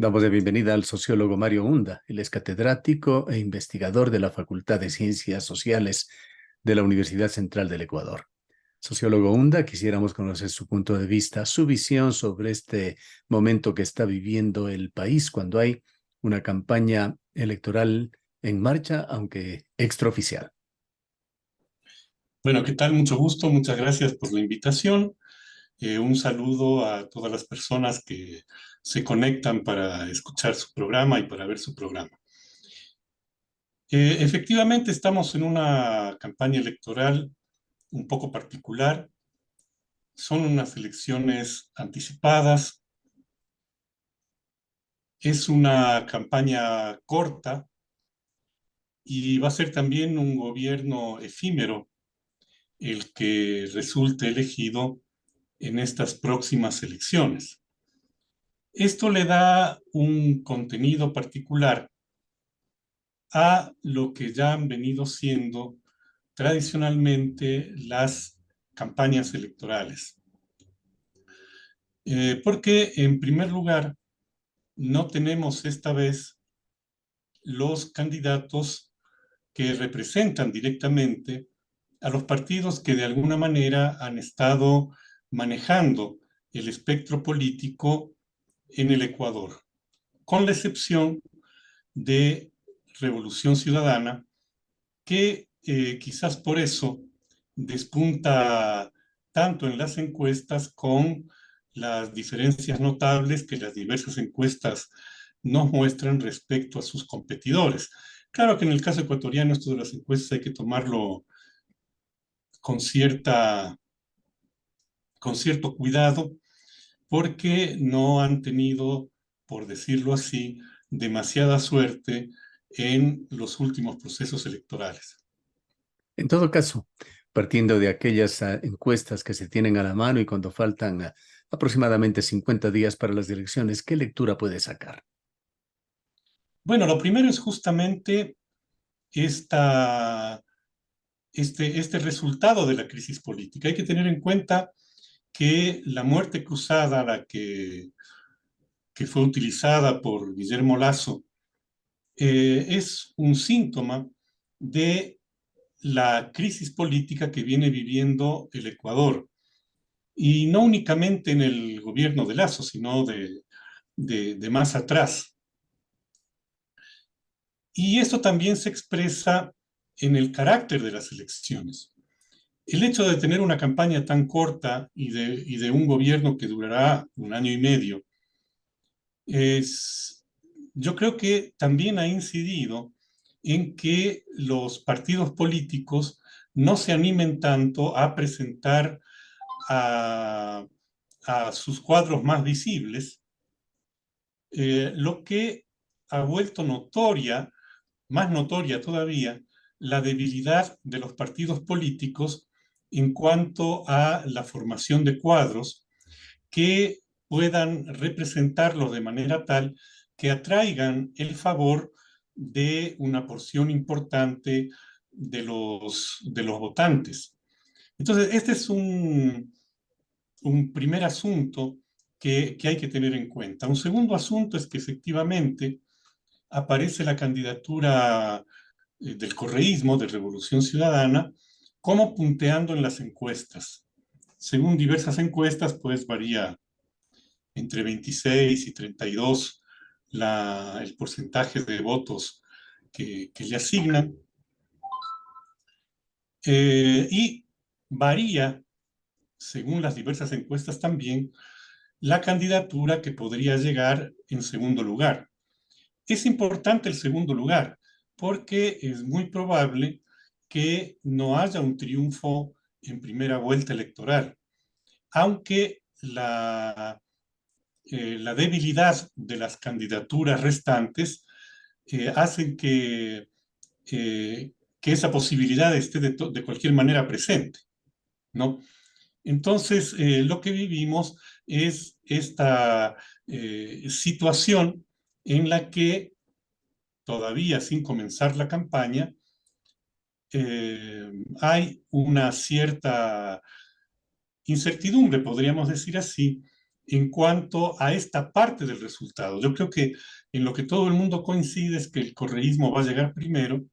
Damos de bienvenida al sociólogo Mario Hunda. Él es catedrático e investigador de la Facultad de Ciencias Sociales de la Universidad Central del Ecuador. Sociólogo Hunda, quisiéramos conocer su punto de vista, su visión sobre este momento que está viviendo el país cuando hay una campaña electoral en marcha, aunque extraoficial. Bueno, ¿qué tal? Mucho gusto, muchas gracias por la invitación. Un saludo a todas las personas que se conectan para escuchar su programa y para ver su programa. Efectivamente, estamos en una campaña electoral un poco particular. Son unas elecciones anticipadas. Es una campaña corta y va a ser también un gobierno efímero el que resulte elegido en estas próximas elecciones. Esto le da un contenido particular a lo que ya han venido siendo tradicionalmente las campañas electorales. Porque, en primer lugar, no tenemos esta vez los candidatos que representan directamente a los partidos que de alguna manera han estado manejando el espectro político en el Ecuador, con la excepción de Revolución Ciudadana, que quizás por eso despunta tanto en las encuestas con las diferencias notables que las diversas encuestas nos muestran respecto a sus competidores. Claro que en el caso ecuatoriano esto de las encuestas hay que tomarlo con, con cierto cuidado porque no han tenido, por decirlo así, demasiada suerte en los últimos procesos electorales. En todo caso, partiendo de aquellas encuestas que se tienen a la mano y cuando faltan aproximadamente 50 días para las elecciones, ¿qué lectura puede sacar? Bueno, lo primero es justamente esta, este resultado de la crisis política. Hay que tener en cuenta que la muerte cruzada, que fue utilizada por Guillermo Lasso, es un síntoma de la crisis política que viene viviendo el Ecuador. Y no únicamente en el gobierno de Lasso, sino de más atrás. Y esto también se expresa en el carácter de las elecciones. El hecho de tener una campaña tan corta y de un gobierno que durará un año y medio, es, yo creo que también ha incidido en que los partidos políticos no se animen tanto a presentar a, a sus cuadros más visibles, lo que ha vuelto notoria, más notoria todavía, la debilidad de los partidos políticos en cuanto a la formación de cuadros que puedan representarlos de manera tal que atraigan el favor de una porción importante de los votantes. Entonces, este es un primer asunto que hay que tener en cuenta. Un segundo asunto es que efectivamente aparece la candidatura del correísmo, de Revolución Ciudadana, como punteando en las encuestas. Según diversas encuestas, pues varía entre 26 y 32 el porcentaje de votos que le asignan. Y varía, según las diversas encuestas también, la candidatura que podría llegar en segundo lugar. Es importante el segundo lugar porque es muy probable que no haya un triunfo en primera vuelta electoral, aunque la debilidad de las candidaturas restantes hacen que esa posibilidad esté de cualquier manera presente, ¿no? Entonces, lo que vivimos es esta situación en la que todavía sin comenzar la campaña, hay una cierta incertidumbre, podríamos decir así, en cuanto a esta parte del resultado. Yo creo que en lo que todo el mundo coincide es que el correísmo va a llegar primero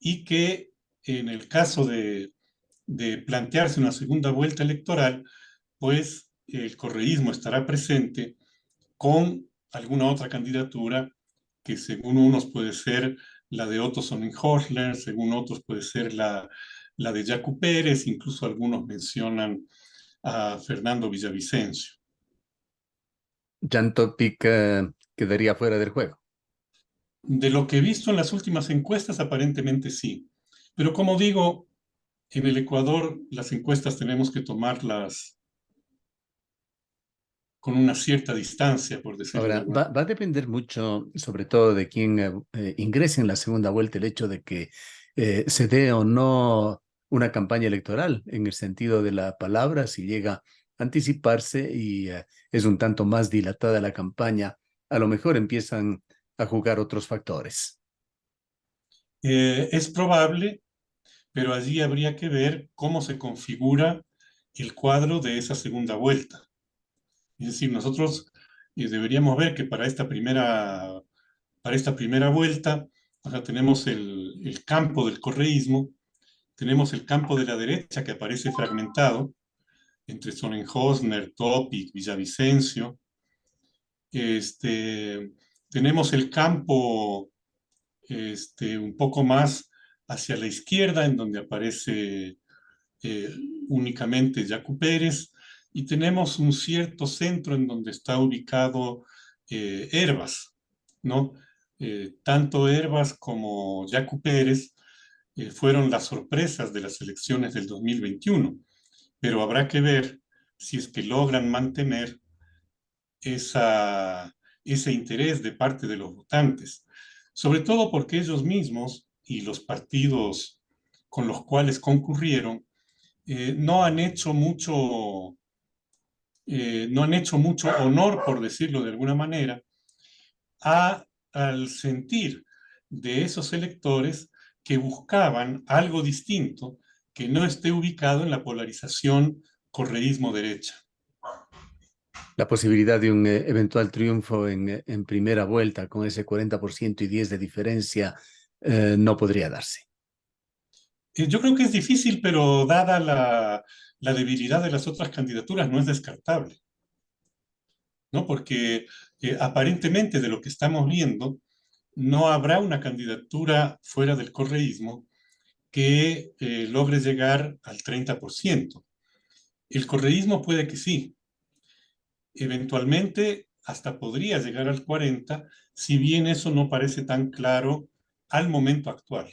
y que en el caso de plantearse una segunda vuelta electoral, pues el correísmo estará presente con alguna otra candidatura que según unos puede ser la de Otto Sonnenhorstler, según otros puede ser la de Yacu Pérez, incluso algunos mencionan a Fernando Villavicencio. Jan Topic quedaría fuera del juego. De lo que he visto en las últimas encuestas, aparentemente sí. Pero como digo, en el Ecuador las encuestas tenemos que tomarlas con una cierta distancia, por decirlo de Ahora, alguna va a depender mucho, sobre todo, de quién ingrese en la segunda vuelta, el hecho de que se dé o no una campaña electoral, en el sentido de la palabra, si llega a anticiparse y es un tanto más dilatada la campaña, a lo mejor empiezan a jugar otros factores. Es probable, pero allí habría que ver cómo se configura el cuadro de esa segunda vuelta. Es decir, nosotros deberíamos ver que para esta primera vuelta, o sea, tenemos el campo del correísmo, tenemos el campo de la derecha que aparece fragmentado entre Sonnenhosner, Topic, Villavicencio. Este, tenemos el campo un poco más hacia la izquierda, en donde aparece eh, únicamente Yacu Pérez, y tenemos un cierto centro en donde está ubicado Hervas, ¿no? Tanto Hervas como Yacu Pérez fueron las sorpresas de las elecciones del 2021, pero habrá que ver si es que logran mantener esa, ese interés de parte de los votantes, sobre todo porque ellos mismos y los partidos con los cuales concurrieron no han hecho mucho, no han hecho mucho honor, por decirlo de alguna manera, al sentir de esos electores que buscaban algo distinto que no esté ubicado en la polarización correísmo-derecha. La posibilidad de un eventual triunfo en primera vuelta con ese 40% y 10 de diferencia no podría darse. Yo creo que es difícil, pero dada la debilidad de las otras candidaturas, no es descartable, ¿no? Porque aparentemente de lo que estamos viendo, no habrá una candidatura fuera del correísmo que logre llegar al 30%. El correísmo puede que sí, eventualmente hasta podría llegar al 40%, si bien eso no parece tan claro al momento actual.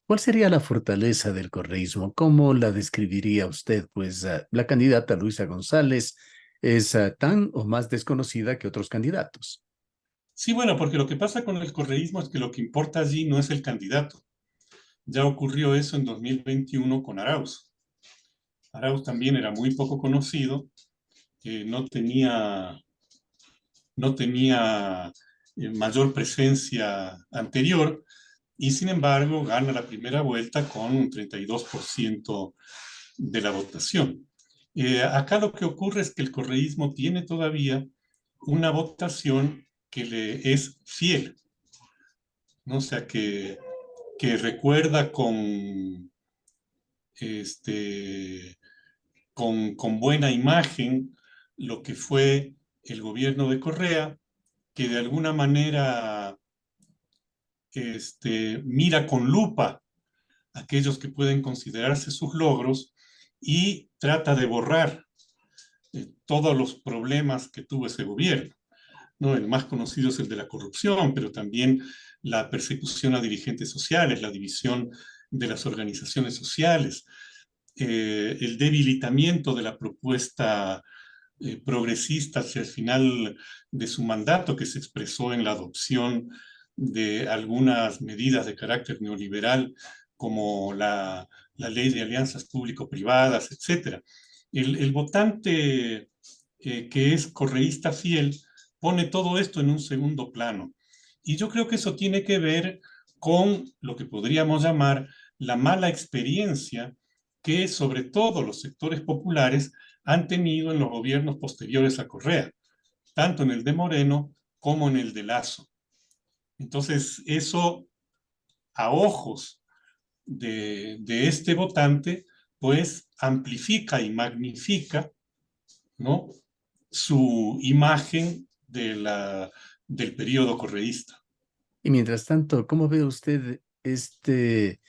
¿Cuál sería la fortaleza del correísmo? ¿Cómo la describiría usted? Pues la candidata Luisa González es tan o más desconocida que otros candidatos. Sí, bueno, porque lo que pasa con el correísmo es que lo que importa allí no es el candidato. Ya ocurrió eso en 2021 con Arauz. Arauz también era muy poco conocido, no tenía mayor presencia anterior y sin embargo gana la primera vuelta con un 32% de la votación. Acá lo que ocurre es que el correísmo tiene todavía una votación que le es fiel, ¿no? O sea, que recuerda este, con buena imagen lo que fue el gobierno de Correa, que de alguna manera mira con lupa aquellos que pueden considerarse sus logros y trata de borrar todos los problemas que tuvo ese gobierno, ¿no? El más conocido es el de la corrupción, pero también la persecución a dirigentes sociales, la división de las organizaciones sociales, el debilitamiento de la propuesta progresista hacia el final de su mandato, que se expresó en la adopción de algunas medidas de carácter neoliberal, como la ley de alianzas público-privadas, etc. El votante que es correísta fiel pone todo esto en un segundo plano. Y yo creo que eso tiene que ver con lo que podríamos llamar la mala experiencia que sobre todo los sectores populares han tenido en los gobiernos posteriores a Correa, tanto en el de Moreno como en el de Lasso. Entonces, eso a ojos de este votante, pues amplifica y magnifica, ¿no?, su imagen del periodo correísta. Y mientras tanto, ¿cómo ve usted este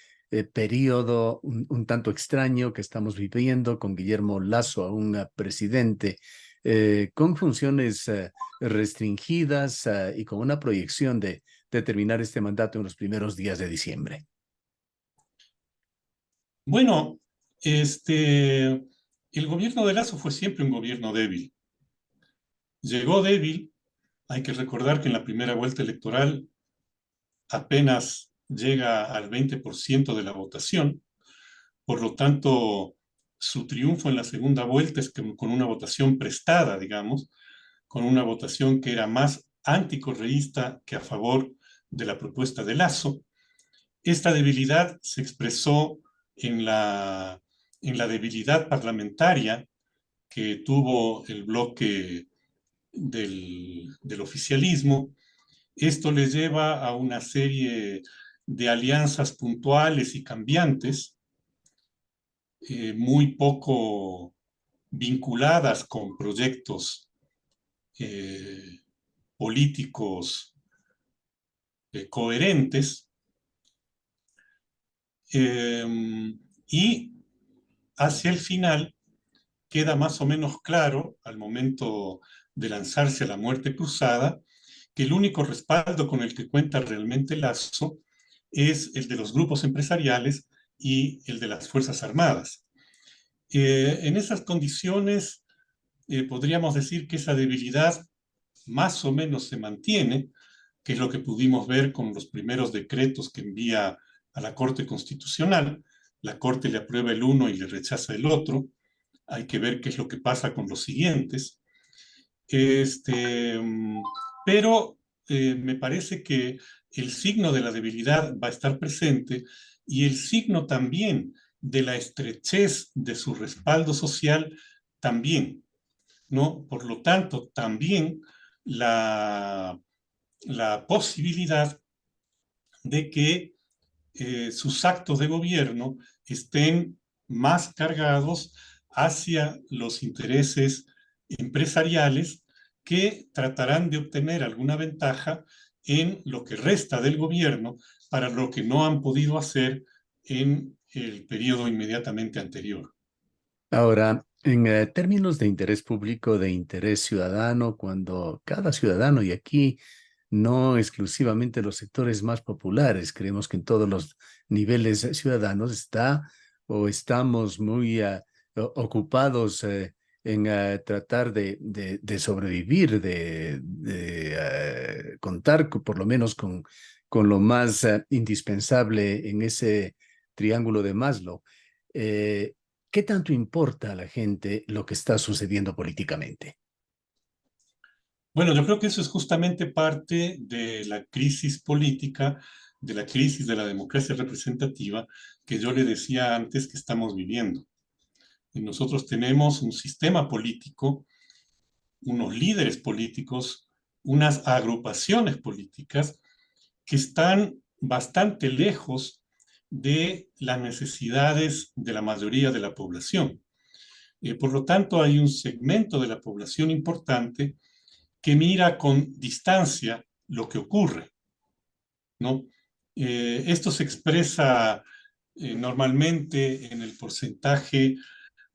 periodo un tanto extraño que estamos viviendo con Guillermo Lasso, aún presidente, con funciones restringidas y con una proyección de terminar este mandato en los primeros días de diciembre? Bueno, el gobierno de Lasso fue siempre un gobierno débil. Llegó débil, hay que recordar que en la primera vuelta electoral apenas llega al 20% de la votación, por lo tanto, su triunfo en la segunda vuelta es con una votación prestada, digamos, con una votación que era más anticorreísta que a favor de la propuesta de Lasso. Esta debilidad se expresó en la debilidad parlamentaria que tuvo el bloque del oficialismo. Esto le lleva a una serie de alianzas puntuales y cambiantes, muy poco vinculadas con proyectos eh, políticos coherentes, y hacia el final queda más o menos claro, al momento de lanzarse a la muerte cruzada, que el único respaldo con el que cuenta realmente Lasso es el de los grupos empresariales y el de las Fuerzas Armadas. En esas condiciones, podríamos decir que esa debilidad más o menos se mantiene, que es lo que pudimos ver con los primeros decretos que envía a la Corte Constitucional. La Corte le aprueba el uno y le rechaza el otro. Hay que ver qué es lo que pasa con los siguientes. Pero me parece que el signo de la debilidad va a estar presente y el signo también de la estrechez de su respaldo social también, ¿no? Por lo tanto, también la, la posibilidad de que sus actos de gobierno estén más cargados hacia los intereses empresariales que tratarán de obtener alguna ventaja en lo que resta del gobierno para lo que no han podido hacer en el periodo inmediatamente anterior. Ahora, en términos de interés público, de interés ciudadano, cuando cada ciudadano, y aquí no exclusivamente los sectores más populares, creemos que en todos los niveles ciudadanos está o estamos muy ocupados en tratar de sobrevivir, de contar por lo menos con lo más indispensable en ese triángulo de Maslow. Eh, ¿Qué tanto importa a la gente lo que está sucediendo políticamente? Bueno, yo creo que eso es justamente parte de la crisis política, de la crisis de la democracia representativa que yo le decía antes que estamos viviendo. Y nosotros tenemos un sistema político, unos líderes políticos, unas agrupaciones políticas que están bastante lejos de las necesidades de la mayoría de la población. Por lo tanto, hay un segmento de la población importante que mira con distancia lo que ocurre, ¿no? Esto se expresa normalmente en el porcentaje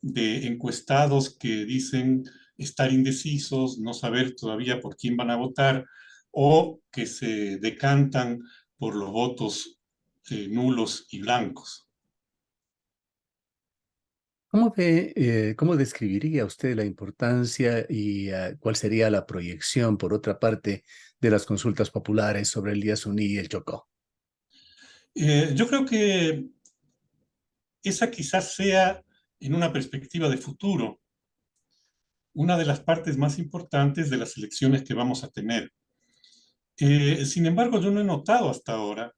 de encuestados que dicen estar indecisos, no saber todavía por quién van a votar o que se decantan por los votos nulos y blancos. ¿Cómo ve, cómo describiría usted la importancia y cuál sería la proyección, por otra parte, de las consultas populares sobre el Yasuní y el Chocó? Yo creo que esa quizás sea, en una perspectiva de futuro, una de las partes más importantes de las elecciones que vamos a tener. Sin embargo, yo no he notado hasta ahora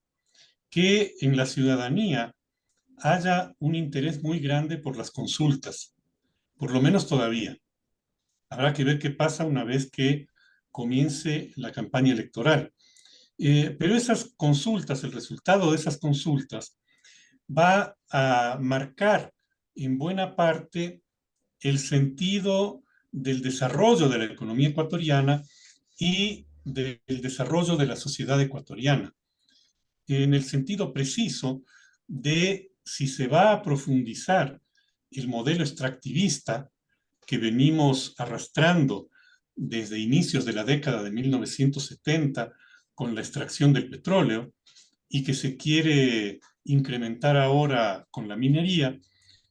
que en la ciudadanía haya un interés muy grande por las consultas. por lo menos todavía. Habrá que ver qué pasa una vez que comience la campaña electoral. Pero esas consultas, el resultado de esas consultas va a marcar en buena parte el sentido del desarrollo de la economía ecuatoriana y del desarrollo de la sociedad ecuatoriana, en el sentido preciso de si se va a profundizar el modelo extractivista que venimos arrastrando desde inicios de la década de 1970 con la extracción del petróleo y que se quiere incrementar ahora con la minería,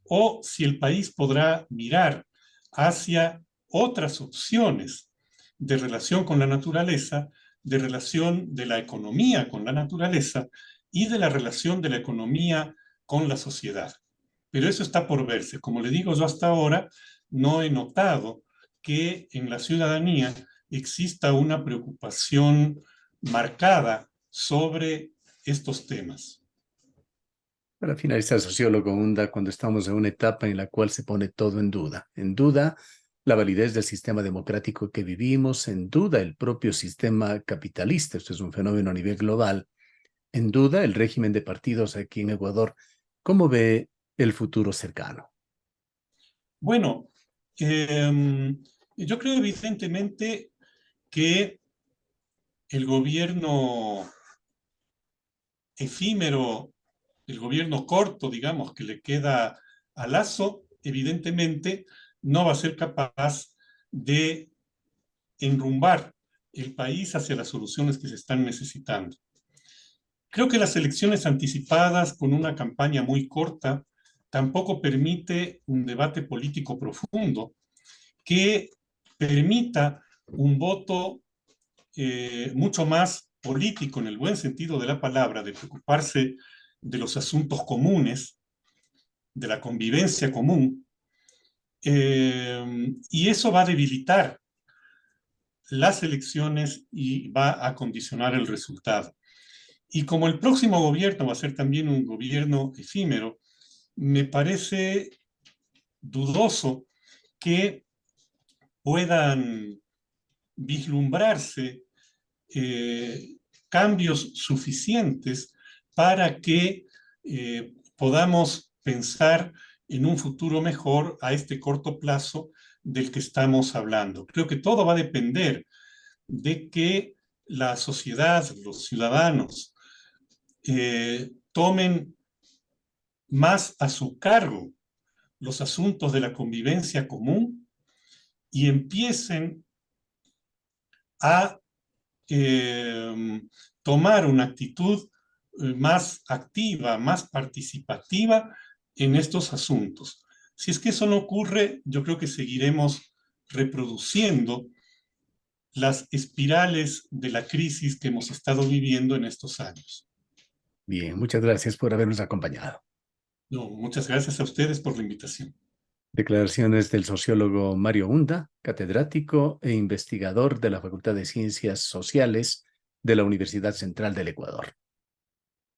o si el país podrá mirar hacia otras opciones de relación con la naturaleza, de relación de la economía con la naturaleza y de la relación de la economía con la sociedad. Pero eso está por verse. Como le digo, yo hasta ahora no he notado que en la ciudadanía exista una preocupación marcada sobre estos temas. Para finalizar, sociólogo Hunda, cuando estamos en una etapa en la cual se pone todo en duda la validez del sistema democrático que vivimos, en duda el propio sistema capitalista, esto es un fenómeno a nivel global, en duda el régimen de partidos aquí en Ecuador, ¿cómo ve el futuro cercano? Bueno, yo creo evidentemente que el gobierno efímero, el gobierno corto, digamos, que le queda a Lazo, evidentemente no va a ser capaz de enrumbar el país hacia las soluciones que se están necesitando. Creo que las elecciones anticipadas con una campaña muy corta tampoco permite un debate político profundo que permita un voto mucho más político en el buen sentido de la palabra, de preocuparse de los asuntos comunes, de la convivencia común, y eso va a debilitar las elecciones y va a condicionar el resultado. Y como el próximo gobierno va a ser también un gobierno efímero, me parece dudoso que puedan vislumbrarse cambios suficientes para que podamos pensar en un futuro mejor a este corto plazo del que estamos hablando. Creo que todo va a depender de que la sociedad, los ciudadanos, tomen más a su cargo los asuntos de la convivencia común y empiecen a tomar una actitud más activa, más participativa en estos asuntos. Si es que eso no ocurre, yo creo que seguiremos reproduciendo las espirales de la crisis que hemos estado viviendo en estos años. Bien, muchas gracias por habernos acompañado. No, muchas gracias a ustedes por la invitación. Declaraciones del sociólogo Mario Hunda, catedrático e investigador de la Facultad de Ciencias Sociales de la Universidad Central del Ecuador.